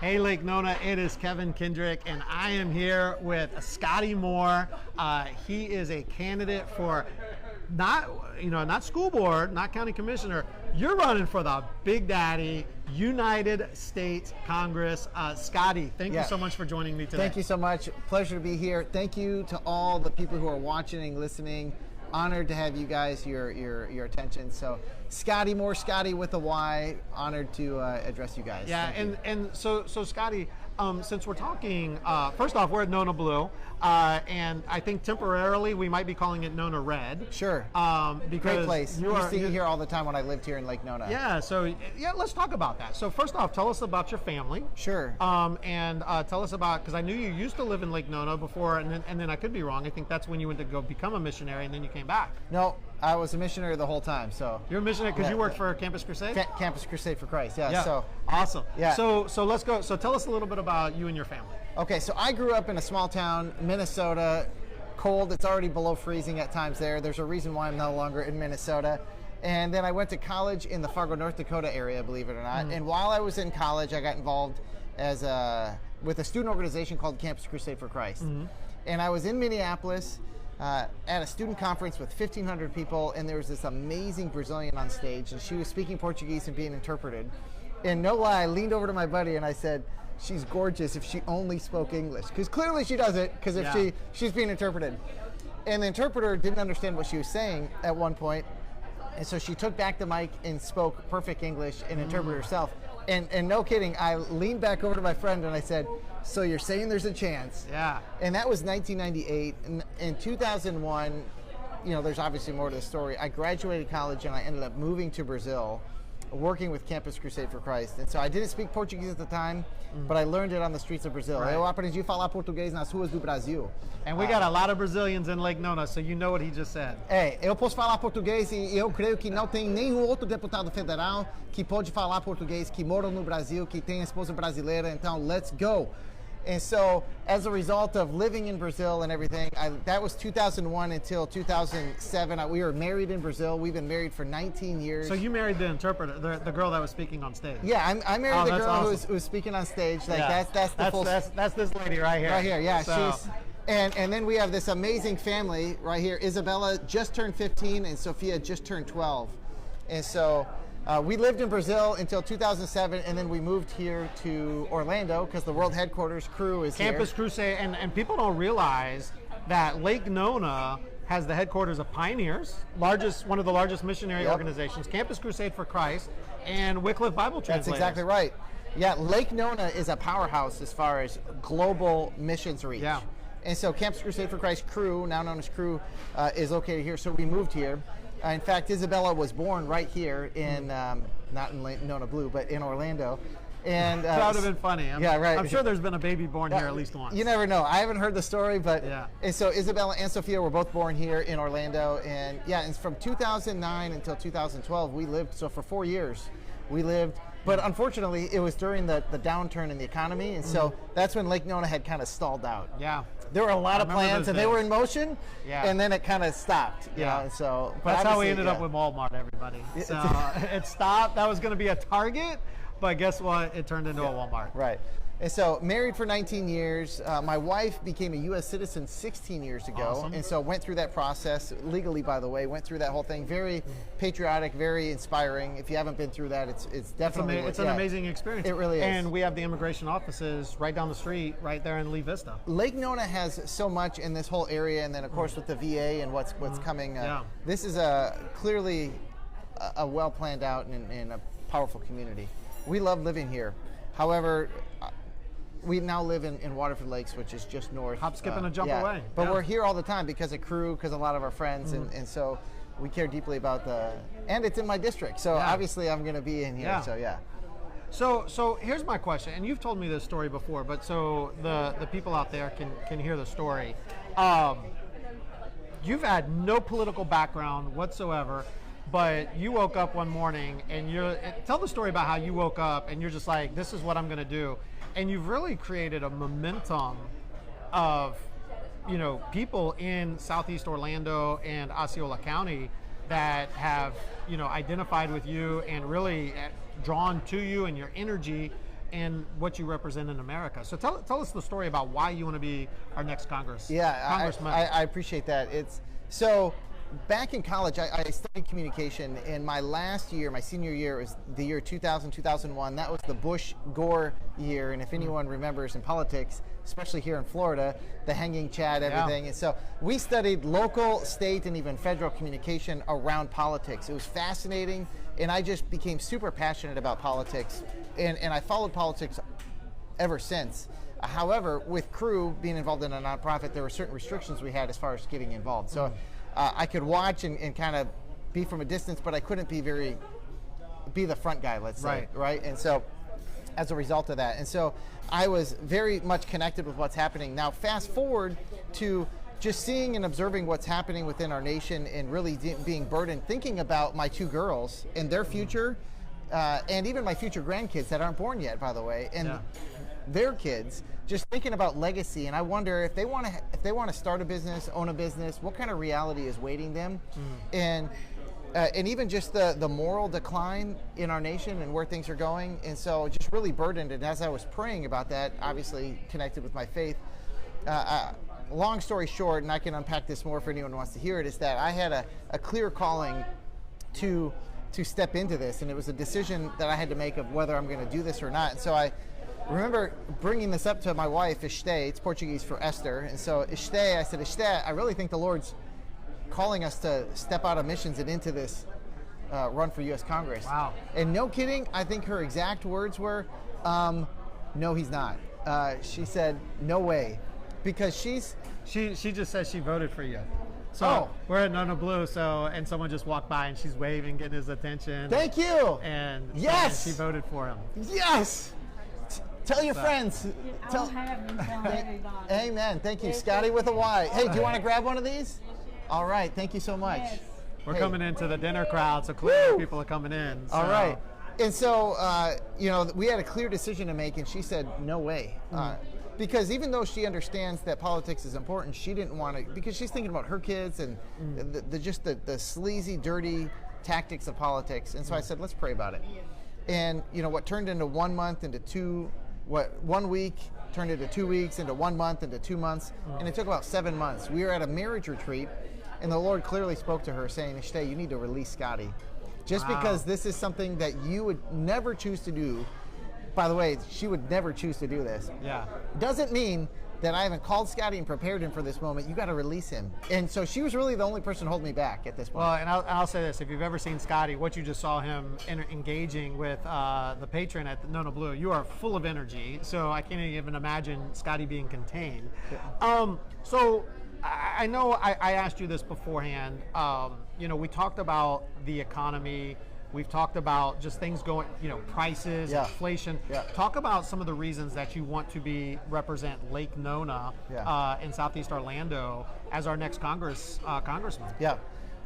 Hey Lake Nona, it is Kevin Kendrick, and I am here with Scotty Moore. He is a candidate for not school board, not county commissioner. You're running for the Big Daddy United States Congress. Scotty, thank you so much for joining me today. Thank you so much. Pleasure to be here. Thank you to all the people who are watching and listening. Honored to have you guys, your attention. So, Scotty Moore, Scotty with a Y. Honored to address you guys. Yeah, and so Scotty, since we're talking, first off, we're at Nona Blue, and I think temporarily we might be calling it Nona Red. Sure. Because great place. You used to be here all the time when I lived here in Lake Nona. Yeah. So let's talk about that. So first off, tell us about your family. Sure. And tell us about, because I knew you used to live in Lake Nona before, and then I could be wrong. I think that's when you went to go become a missionary, and then you came back. No, I was a missionary the whole time. So you're a missionary because you worked for Campus Crusade. Campus Crusade for Christ. Yeah. So awesome. Yeah. So let's go. So tell us a little bit about you and your family. Okay. So I grew up in a small town, Minnesota. Cold. It's already below freezing at times there. There's a reason why I'm no longer in Minnesota. And then I went to college in the Fargo, North Dakota area, believe it or not. Mm-hmm. And while I was in college, I got involved with a student organization called Campus Crusade for Christ. Mm-hmm. And I was in Minneapolis at a student conference with 1,500 people, and there was this amazing Brazilian on stage, and she was speaking Portuguese and being interpreted. And no lie, I leaned over to my buddy and I said, she's gorgeous if she only spoke English. Because clearly she doesn't, because if she's being interpreted. And the interpreter didn't understand what she was saying at one point, and so she took back the mic and spoke perfect English and interpreted herself. And no kidding, I leaned back over to my friend and I said, so you're saying there's a chance? Yeah. And that was 1998. In 2001, there's obviously more to the story. I graduated college and I ended up moving to Brazil, working with Campus Crusade for Christ. And so I didn't speak Portuguese at the time, but I learned it on the streets of Brazil. Right. Eu aprendi a falar português nas ruas do Brasil. And we got a lot of Brazilians in Lake Nona, so you know what he just said. Eu posso falar português e eu creio que não tem nenhum outro deputado federal que pode falar português, que mora no Brasil, que tem esposa brasileira, então let's go. And so, as a result of living in Brazil and everything, that was 2001 until 2007. We were married in Brazil. We've been married for 19 years. So you married the interpreter, the girl that was speaking on stage. Yeah, I married the girl awesome. who was speaking on stage. Like that's this lady right here. Right here, yeah. So. She's and then we have this amazing family right here. Isabella just turned 15, and Sophia just turned 12, and so. We lived in Brazil until 2007, and then we moved here to Orlando because the world headquarters crew is Campus here. Crusade, and people don't realize that Lake Nona has the headquarters of Pioneers, one of the largest missionary organizations, Campus Crusade for Christ, and Wycliffe Bible Translators. That's exactly right. Yeah, Lake Nona is a powerhouse as far as global missions reach. Yeah. And so Campus Crusade for Christ crew, now known as crew, is located here. So we moved here. In fact, Isabella was born right here in, not in Nona Blue, but in Orlando. And that would have been funny. Right. I'm sure there's been a baby born here at least once. You never know. I haven't heard the story, but yeah. And so Isabella and Sophia were both born here in Orlando, and and from 2009 until 2012 we lived. So for 4 years we lived. But unfortunately, it was during the downturn in the economy, and so that's when Lake Nona had kind of stalled out. Yeah. There were a lot of plans, and they were in motion, and then it kind of stopped. You know, so but that's how we ended up with Walmart, everybody. So it stopped. That was going to be a Target, but guess what? It turned into a Walmart. Right. And so married for 19 years. My wife became a U.S. citizen 16 years ago. Awesome. And so went through that process, legally, by the way, went through that whole thing. Very patriotic, very inspiring. If you haven't been through that, it's definitely... It's an amazing experience. It really is. And we have the immigration offices right down the street, right there in Lee Vista. Lake Nona has so much in this whole area, and then, of course, with the VA and what's coming. This is clearly a well-planned out and a powerful community. We love living here. However, we now live in Waterford Lakes, which is just north. Hop, skip, and a jump away. But we're here all the time because of crew, because a lot of our friends, and so we care deeply about and it's in my district, so obviously I'm going to be in here, So here's my question, and you've told me this story before, but so the people out there can hear the story. You've had no political background whatsoever, but you woke up one morning and tell the story about how you woke up and you're just like, this is what I'm going to do. And you've really created a momentum of, people in Southeast Orlando and Osceola County that have, identified with you and really drawn to you and your energy and what you represent in America. So tell us the story about why you want to be our next congressman. I appreciate that. So back in college, I studied communication, and my last year, my senior year, was the year 2000, 2001. That was the Bush-Gore year, and if anyone remembers in politics, especially here in Florida, the hanging Chad, everything. Yeah. And so we studied local, state, and even federal communication around politics. It was fascinating, and I just became super passionate about politics, and I followed politics ever since. However, with Crew being involved in a nonprofit, there were certain restrictions we had as far as getting involved. So I could watch and kind of be from a distance, but I couldn't be the front guy, let's say, right? And so as a result of that, and so I was very much connected with what's happening. Now fast forward to just seeing and observing what's happening within our nation, and really being burdened, thinking about my two girls and their future, and even my future grandkids that aren't born yet, by the way, and their kids, just thinking about legacy. And I wonder if they want to start a business, own a business, what kind of reality is waiting them, and even just the moral decline in our nation and where things are going. And so just really burdened. And as I was praying about that, obviously connected with my faith, long story short, and I can unpack this more for anyone who wants to hear it, is that I had a clear calling to step into this, and it was a decision that I had to make of whether I'm going to do this or not. And so I remember bringing this up to my wife, Ishte. It's Portuguese for Esther. And so Ishte, I said, Ishte, I really think the Lord's calling us to step out of missions and into this run for U.S. Congress. Wow. And no kidding, I think her exact words were, no, he's not. She said, no way. Because she just says she voted for you. So we're at Nona Blue, and someone just walked by and she's waving, getting his attention. Thank you. And yes, she voted for him. Yes. Tell your friends. Tell everybody. Amen. Thank you, Scotty with a Y. Hey, do you want to grab one of these? All right. Thank you so much. Yes. We're coming into the dinner crowd, so clearly people are coming in. So. All right. And so, we had a clear decision to make, and she said, no way. Because even though she understands that politics is important, she didn't want to, because she's thinking about her kids and the sleazy, dirty tactics of politics. And so I said, let's pray about it. And what turned into 1 month into 1 week turned into 2 weeks, into 1 month, into 2 months, and it took about 7 months. We were at a marriage retreat, and the Lord clearly spoke to her saying, Ishte, you need to release Scotty. Just because this is something that you would never choose to do. By the way, she would never choose to do this. Yeah. Doesn't mean that I haven't called Scotty and prepared him for this moment. You got to release him. And so she was really the only person holding me back at this point. Well, and I'll say this. If you've ever seen Scotty, what you just saw him engaging with the patron at the Nona Blue, you are full of energy. So I can't even imagine Scotty being contained. Yeah. So I know I asked you this beforehand. We talked about the economy. We've talked about just things going, prices, inflation. Yeah. Talk about some of the reasons that you want to represent Lake Nona in Southeast Orlando as our next congressman. Yeah.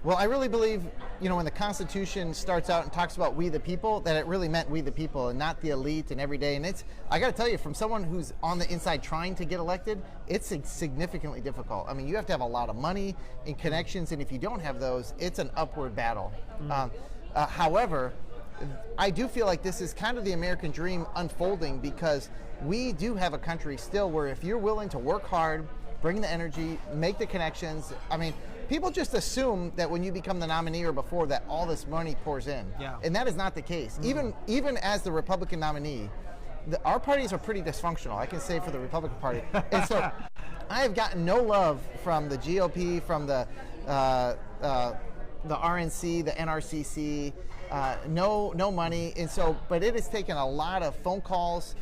Well, I really believe, when the Constitution starts out and talks about we the people, that it really meant we the people and not the elite and everyday. And I got to tell you, from someone who's on the inside trying to get elected, it's significantly difficult. I mean, you have to have a lot of money and connections, and if you don't have those, it's an upward battle. However, I do feel like this is kind of the American dream unfolding, because we do have a country still where if you're willing to work hard, bring the energy, make the connections, I mean, people just assume that when you become the nominee or before that all this money pours in. Yeah. And that is not the case. Even as the Republican nominee, our parties are pretty dysfunctional, I can say, for the Republican Party. And so I have gotten no love from the GOP, from the RNC, the NRCC, no money. And so, but it has taken a lot of phone calls,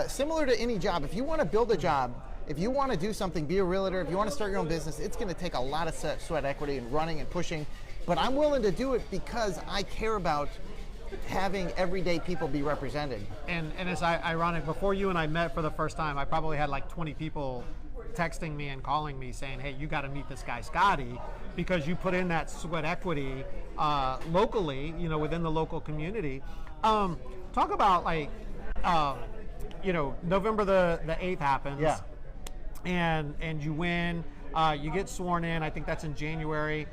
similar to any job. If you want to build a job, if you want to do something, be a realtor, if you want to start your own business, it's going to take a lot of sweat equity and running and pushing. But I'm willing to do it because I care about having everyday people be represented. And it's ironic, before you and I met for the first time, I probably had like 20 people texting me and calling me saying, hey, you got to meet this guy Scotty, because you put in that sweat equity locally, within the local community. Talk about November the 8th happens. Yeah. And you win, you get sworn in. I think that's in January.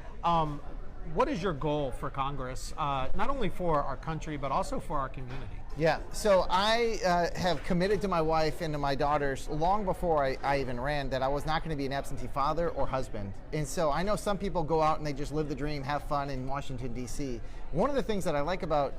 what is your goal for Congress, not only for our country, but also for our community? Yeah, so I have committed to my wife and to my daughters long before I even ran that I was not going to be an absentee father or husband. And so I know some people go out and they just live the dream, have fun in Washington, D.C. One of the things that I like about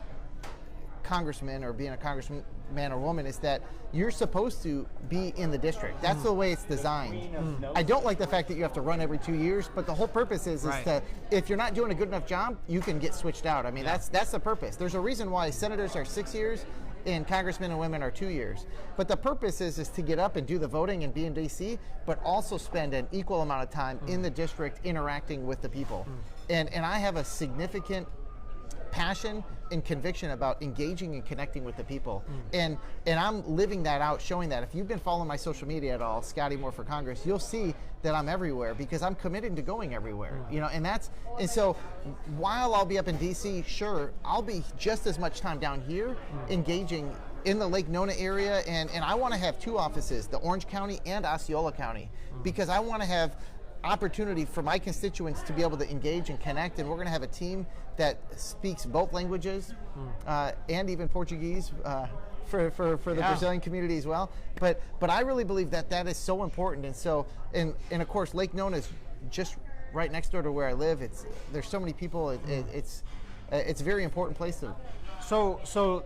congressman or being a congressman or woman is that you're supposed to be in the district. That's the way it's designed. I don't like the fact that you have to run every 2 years, but the whole purpose is that if you're not doing a good enough job, you can get switched out. I mean, that's the purpose. There's a reason why senators are 6 years and congressmen and women are 2 years. But the purpose is to get up and do the voting and be in DC, but also spend an equal amount of time in the district interacting with the people. And I have a significant passion and conviction about engaging and connecting with the people. And I'm living that out, showing that. If you've been following my social media at all, Scotty Moore for Congress, you'll see that I'm everywhere because I'm committed to going everywhere. You know, and so while I'll be up in DC, sure, I'll be just as much time down here engaging in the Lake Nona area, and I want to have 2 offices, the Orange County and Osceola County, because I want to have opportunity for my constituents to be able to engage and connect, and we're going to have a team that speaks both languages and even Portuguese for the Brazilian community as well. But I really believe that is so important, and so and of course Lake Nona is just right next door to where I live. There's so many people. It's a very important place to. So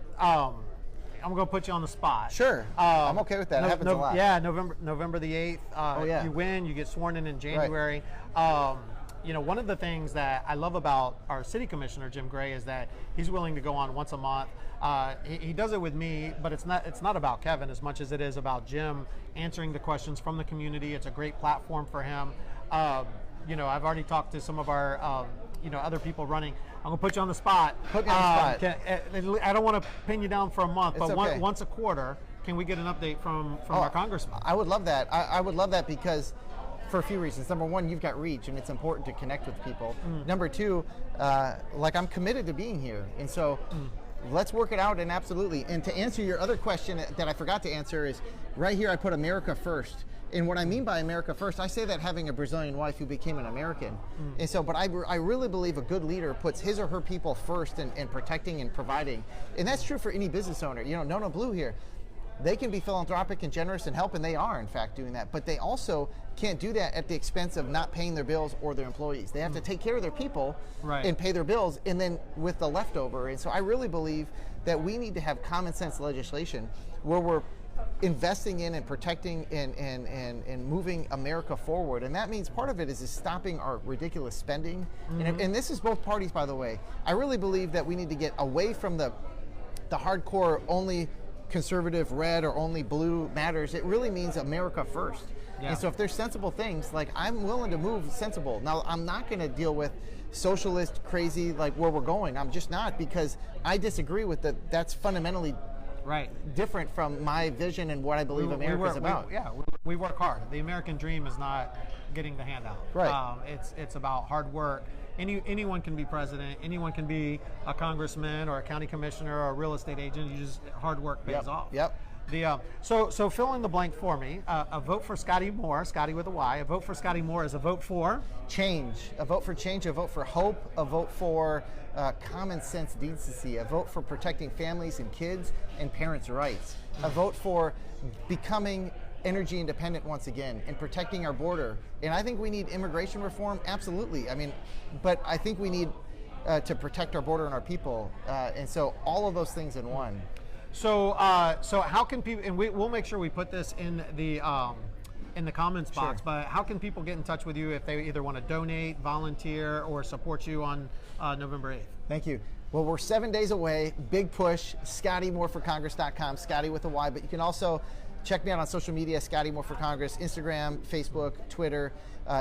I'm going to put you on the spot. Sure, I'm okay with that. It happens a lot. Yeah, November the 8th. You win. You get sworn in January. Right. You know, one of the things that I love about our city commissioner Jim Gray is that he's willing to go on once a month. He does it with me, but it's not about Kevin as much as it is about Jim answering the questions from the community. It's a great platform for him. You know, I've already talked to some of our other people running. I'm gonna put you on the spot. Put me on the spot. I don't want to pin you down for a month, it's but okay. once a quarter, can we get an update from our congressman? I would love that. I would love that because for a few reasons. Number one, you've got reach, and it's important to connect with people. Number two, like I'm committed to being here, and so let's work it out. And absolutely. And to answer your other question that I forgot to answer is right here. I put America first. And what I mean by America first, I say that having a Brazilian wife who became an American. And so, but I really believe a good leader puts his or her people first in protecting and providing. And that's true for any business owner. You know, Nona Blue here, they can be philanthropic and generous and help, and they are in fact doing that. But they also can't do that at the expense of not paying their bills or their employees. They have to take care of their people and pay their bills, and then with the leftover. And so I really believe that we need to have common sense legislation where we're investing in and protecting and moving America forward. And that means part of it is stopping our ridiculous spending. And this is both parties, by the way. I really believe that we need to get away from the hardcore only conservative red or only blue matters. It really means America first. And so if there's sensible things, like I'm willing to move sensible. Now, I'm not going to deal with socialist crazy like where we're going. I'm just not, because I disagree with that. That's fundamentally different from my vision and what I believe America's about. We work hard. The American dream is not getting the handout. It's about hard work. Anyone can be president. Anyone can be a congressman or a county commissioner or a real estate agent. You just hard work pays off. So fill in the blank for me. A vote for Scotty Moore, Scotty with a Y. A vote for Scotty Moore is a vote for change. A vote for change. A vote for hope. A vote for common sense decency. A vote for protecting families and kids and parents' rights. A vote for becoming energy independent once again and protecting our border. And I think we need immigration reform. Absolutely. I mean, but I think we need to protect our border and our people. And so all of those things in one. So how can people, and we'll make sure we put this in the comments box, but how can people get in touch with you if they either want to donate, volunteer, or support you on November 8th? Thank you. Well, we're 7 days away. Big push. ScottyMoreForCongress.com, Scotty with a Y, but you can also check me out on social media, Scotty Moore for Congress, Instagram, Facebook, Twitter.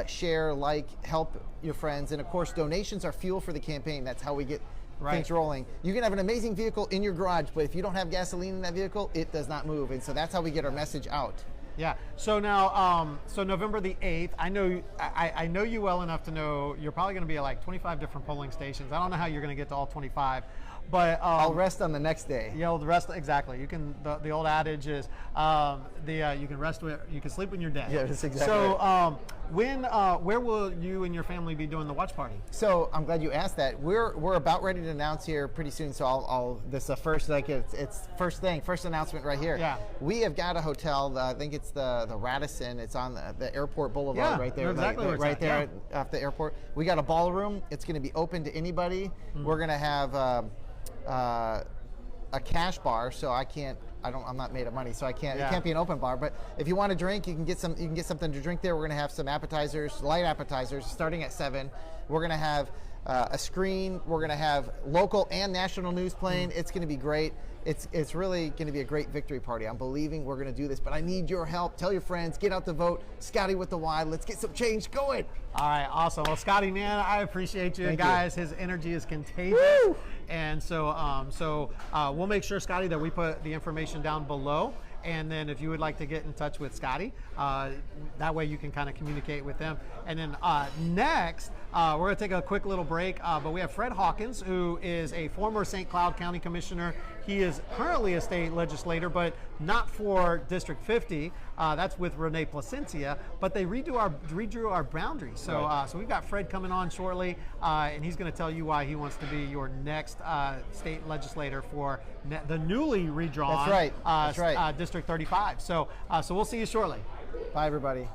Share, like, help your friends, and of course, donations are fuel for the campaign. That's how we get things rolling. You can have an amazing vehicle in your garage, but if you don't have gasoline in that vehicle, it does not move. And so that's how we get our message out. Yeah. So now, so November the 8th, I know you well enough to know you're probably going to be at like 25 different polling stations. I don't know how you're going to get to all 25, But I'll rest on the next day. Yeah, the rest exactly. You can. The old adage is you can rest with, you can sleep when you're dead. Yeah, that's exactly So right. where will you and your family be doing the watch party? So I'm glad you asked that. We're about ready to announce here pretty soon. So I'll this is the first, like, it's first announcement right here. Yeah. We have got a hotel. I think it's the Radisson. It's on the airport boulevard Yeah, right there. exactly where it's right at, there off the airport. We got a ballroom. It's going to be open to anybody. We're going to have a cash bar, so I'm not made of money, so I can't. Yeah. It can't be an open bar. But if you want to drink, you can get some. You can get something to drink there. We're going to have some appetizers, light appetizers, starting at 7. We're going to have a screen. We're going to have local and national news playing. It's going to be great. It's really going to be a great victory party. I'm believing we're going to do this, but I need your help. Tell your friends. Get out the vote. Scotty with the Y. Let's get some change going. All right, awesome. Well, Scotty, man, I appreciate you. Thank Guys, his energy is contagious. Woo! And so we'll make sure, Scotty, that we put the information down below. And then if you would like to get in touch with Scotty, that way you can kind of communicate with them. And then next, we're going to take a quick little break, but we have Fred Hawkins, who is a former St. Cloud County Commissioner. He is currently a state legislator, but not for District 50. That's with Renee Placencia, but they redrew our boundaries. So, Right. So we've got Fred coming on shortly, and he's going to tell you why he wants to be your next state legislator for the newly redrawn That's right. District 35. So we'll see you shortly. Bye, everybody.